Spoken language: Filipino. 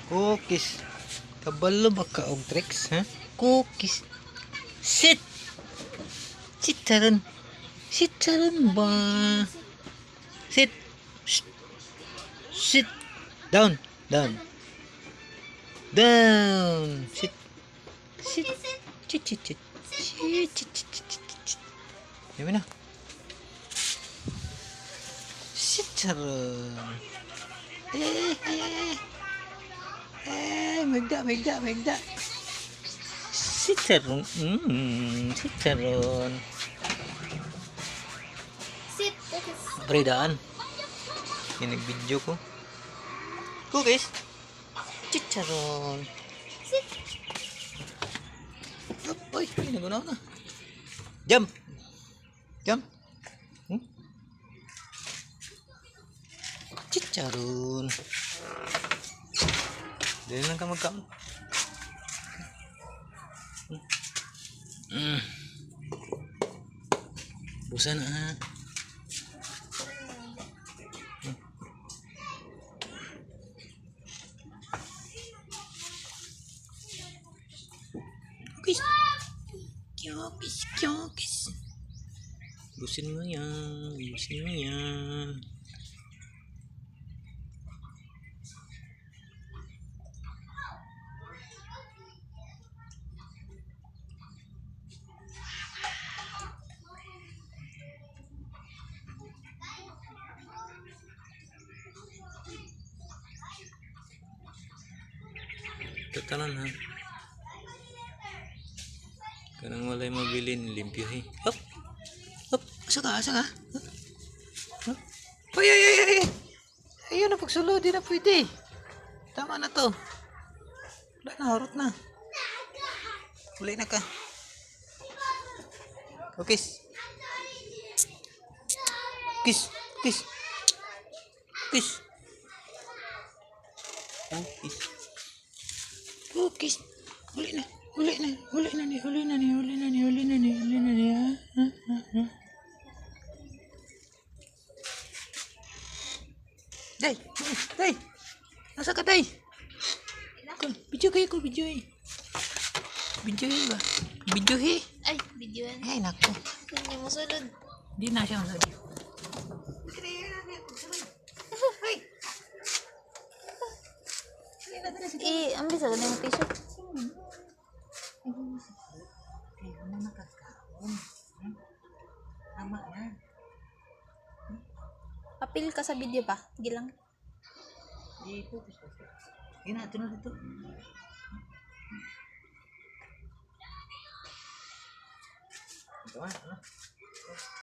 Cookies. Kabalo ba ka og tricks, ha? Cookies. Sit. Sit taron. Sit taron ba? Sit. Shh. Sit. Down. Down. Down. Sit. Sit. Sit. Sit. Sit. Sit. Sit. Sit. Sit. Yaman na. Sit taron. Magda. Sitaron. Sitaron. Sit. Paridaan. Yung nag-video ko. Cookies. Chicharon. Sit. Uy, nagunaw na. Jump. Jump. Chicharon. Dali lang ka magkamot. Busa na ha. Cookies. Cookies. Busin mo yan. Busin mo yan. Tatanan ha. Kanang walay mabili limpyo he. Hop. Hop. Asa ka? Hop. Ay. Ayun na pagsulo, di na pwede. Tama na to. Wala na, harot na. Huli na ka. Cookies. Kiss. Cookies. Huli na. Day. Nasa ka, Day? Video kayo ko, video eh. Video ba? Video eh. Ay, videoan. Ay, naku. Hindi mo sulod. Di na siya masabi. Ambil sa ganang tiso. Tama yan. Apil ka sa video pa. Gilang. Dito. Ina, ito na dito. Ito ano?